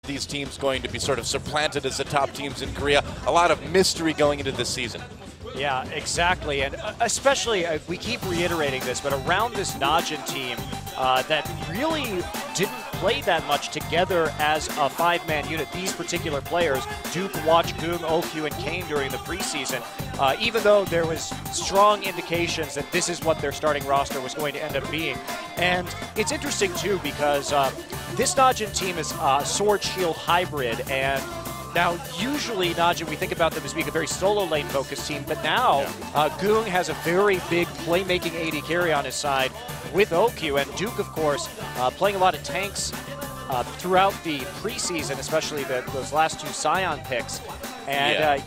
these teams going to be sort of supplanted as the top teams in Korea? A lot of mystery going into this season. Yeah, exactly, and especially, we keep reiterating this, but around this Najin team that really didn't play that much together as a five-man unit, these particular players, Duke, Watch, Goong, OQ, and Kane during the preseason, even though there was strong indications that this is what their starting roster was going to end up being. And it's interesting, too, because this Najin team is a sword-shield hybrid, and now, usually, Najin, we think about them as being a very solo lane-focused team, but now Goong has a very big playmaking AD carry on his side with OQ, and Duke, of course, playing a lot of tanks throughout the preseason, especially those last two Scion picks. And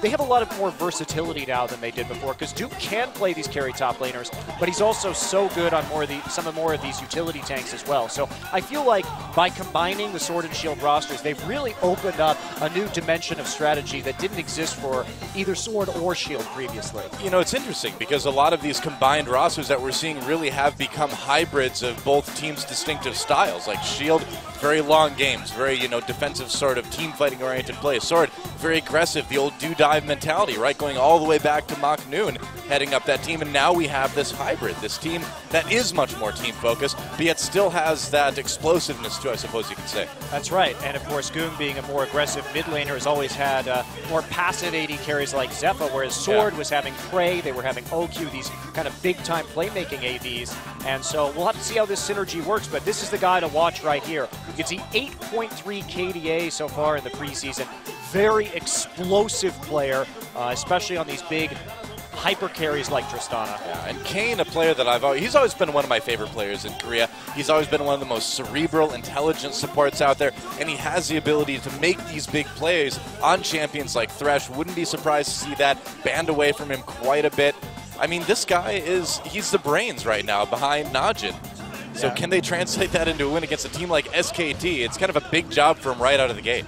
they have a lot of more versatility now than they did before, because Duke can play these carry top laners, but he's also so good on some more of these utility tanks as well. So I feel like by combining the Sword and Shield rosters, they've really opened up a new dimension of strategy that didn't exist for either Sword or Shield previously. You know, it's interesting because a lot of these combined rosters that we're seeing really have become hybrids of both teams' distinctive styles. Like Shield, very long games, very, defensive sort of team fighting oriented play. Sword, very aggressive, the old do-dive mentality, right? Going all the way back to Mach Noon, heading up that team. And now we have this hybrid, this team that is much more team focused, but yet still has that explosiveness too, I suppose you could say. That's right. And of course, Goong being a more aggressive mid laner has always had more passive AD carries like Zephyr, whereas Sword was having Prey, they were having OQ, these kind of big-time playmaking ADs. And so we'll have to see how this synergy works, but this is the guy to watch right here. You can see 8.3 KDA so far in the preseason. Very explosive player, especially on these big hyper carries like Tristana. Yeah, and Kane, a player that he's always been one of my favorite players in Korea. He's always been one of the most cerebral, intelligent supports out there, and he has the ability to make these big plays on champions like Thresh. Wouldn't be surprised to see that banned away from him quite a bit. I mean, this guy he's the brains right now behind Najin. So can they translate that into a win against a team like SKT? It's kind of a big job for him right out of the gate.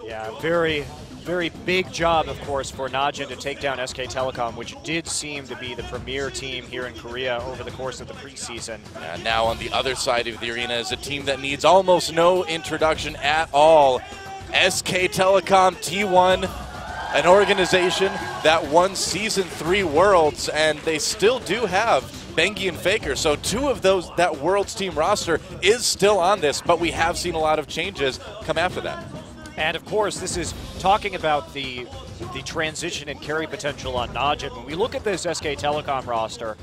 Yeah, very, very big job, of course, for Najin to take down SK Telecom, which did seem to be the premier team here in Korea over the course of the preseason. And now on the other side of the arena is a team that needs almost no introduction at all. SK Telecom T1, an organization that won Season 3 Worlds, and they still do have Bengi and Faker. So two of that Worlds team roster is still on this, but we have seen a lot of changes come after that. And of course, this is talking about the transition and carry potential on Najin. When we look at this SK Telecom roster,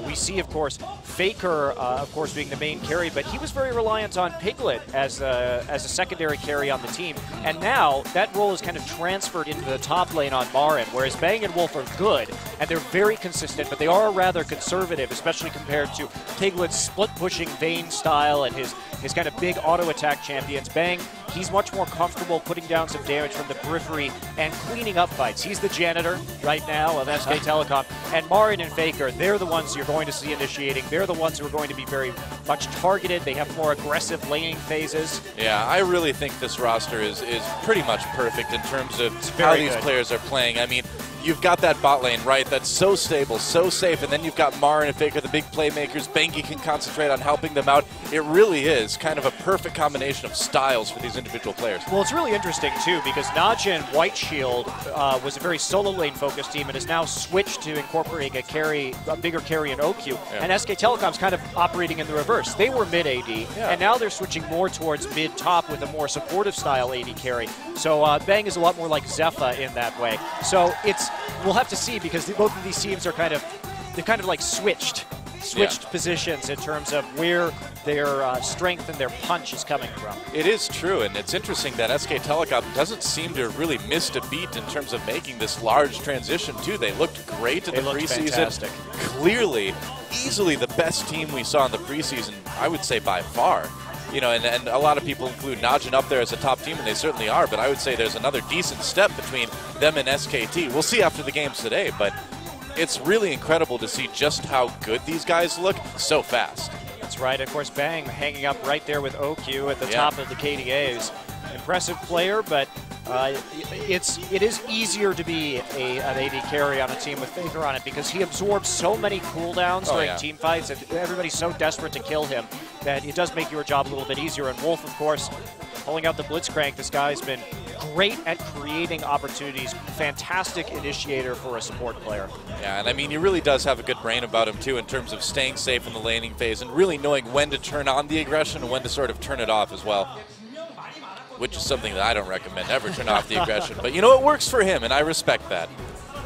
we see, of course, Faker, of course, being the main carry, but he was very reliant on Piglet as a secondary carry on the team. And now that role is kind of transferred into the top lane on Marin, whereas Bang and Wolf are good, and they're very consistent, but they are rather conservative, especially compared to Piglet's split-pushing Vayne style and his kind of big auto-attack champions. Bang, he's much more comfortable putting down some damage from the periphery and cleaning up fights. He's the janitor right now of SK Telecom. And Marin and Faker, they're the ones you're going to see initiating. They're the ones who are going to be very much targeted. They have more aggressive laning phases. Yeah, I really think this roster is pretty much perfect in terms of how these players are playing. I mean, you've got that bot lane, right, that's so stable, so safe, and then you've got Marin and Faker, the big playmakers. Bengi can concentrate on helping them out. It really is kind of a perfect combination of styles for these individual players. Well, it's really interesting, too, because Najin White Shield was a very solo lane-focused team and has now switched to incorporating a bigger carry in OQ, and SK Telecom's kind of operating in the reverse. They were mid-AD, and now they're switching more towards mid-top with a more supportive style AD carry. So Bang is a lot more like Zephyr in that way. So we'll have to see, because both of these teams are they're kind of like switched positions in terms of where their strength and their punch is coming from. It is true, and it's interesting that SK Telecom doesn't seem to have really missed a beat in terms of making this large transition, too. They looked great in the preseason. Fantastic. Clearly, easily the best team we saw in the preseason, I would say by far. And a lot of people include Najin up there as a top team, and they certainly are, but I would say there's another decent step between them and SKT. We'll see after the games today, but it's really incredible to see just how good these guys look so fast. That's right. Of course, Bang hanging up right there with OQ at the top of the KDAs. Impressive player, but it is easier to be an AD carry on a team with Faker on it, because he absorbs so many cooldowns during team fights, and everybody's so desperate to kill him that it does make your job a little bit easier. And Wolf, of course, pulling out the Blitzcrank. This guy's been great at creating opportunities. Fantastic initiator for a support player. Yeah, and I mean, he really does have a good brain about him, too, in terms of staying safe in the laning phase and really knowing when to turn on the aggression and when to sort of turn it off as well, which is something that I don't recommend. Never turn off the aggression. But, you know, it works for him, and I respect that.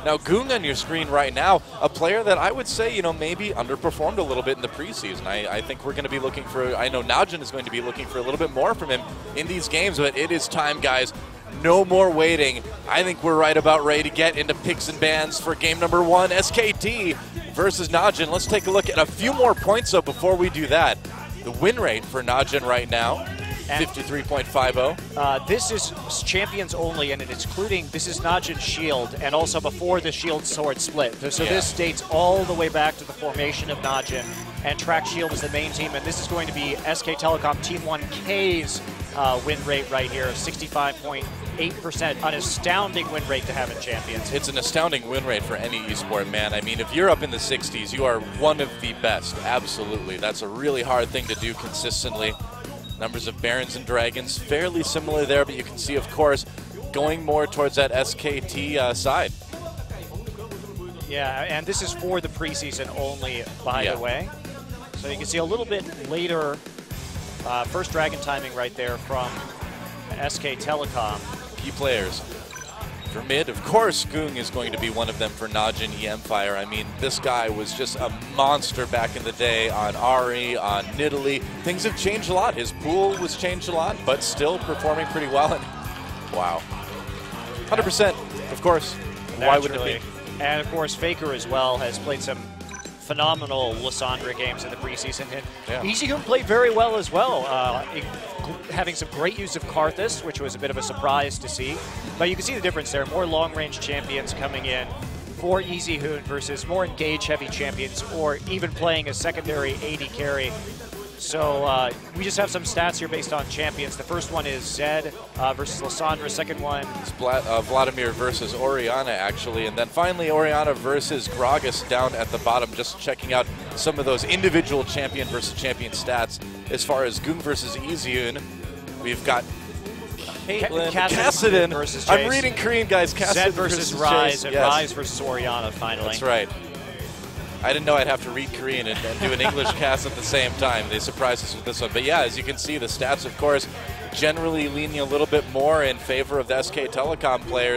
Now, Goong on your screen right now, a player that I would say, you know, maybe underperformed a little bit in the preseason. I think we're going to be looking for, I know Najin is going to be looking for a little bit more from him in these games, but it is time, guys. No more waiting. I think we're right about ready to get into picks and bans for game number 1, SKT versus Najin. Let's take a look at a few more points, though, before we do that. The win rate for Najin right now, 53.50. This is champions only, and it's including, this is Najin's shield, and also before the shield sword split. So this dates all the way back to the formation of Najin, and Track Shield is the main team, and this is going to be SK Telecom Team 1K's win rate right here, 65.8%, an astounding win rate to have in champions. It's an astounding win rate for any esport, man. I mean, if you're up in the 60s, you are one of the best. Absolutely. That's a really hard thing to do consistently. Numbers of Barons and Dragons fairly similar there, but you can see, of course, going more towards that SKT side. Yeah, and this is for the preseason only, by the way. So you can see a little bit later, first Dragon timing right there from SK Telecom. Key players. For mid, of course, Goong is going to be one of them for Najin mFire. I mean, this guy was just a monster back in the day on Ari, on Nidalee. Things have changed a lot. His pool was changed a lot, but still performing pretty well. And wow. 100%, of course. Naturally. Why wouldn't it be? And, of course, Faker as well has played some phenomenal Lysandra games in the preseason. And EasyHoon played very well as well, having some great use of Karthus, which was a bit of a surprise to see. But you can see the difference there. More long-range champions coming in for EasyHoon versus more engage-heavy champions, or even playing a secondary AD carry. So we just have some stats here based on champions. The first one is Zed versus Lysandra. Second one is Vladimir versus Orianna, actually. And then finally, Orianna versus Gragas down at the bottom, just checking out some of those individual champion versus champion stats. As far as Goong versus EasyHoon, we've got Kassadin versus I'm reading Korean, guys. Kassadin Zed versus Rise, and Rise versus Orianna, finally. That's right. I didn't know I'd have to read Korean and do an English cast at the same time. They surprised us with this one. But yeah, as you can see, the stats, of course, generally leaning a little bit more in favor of the SK Telecom players.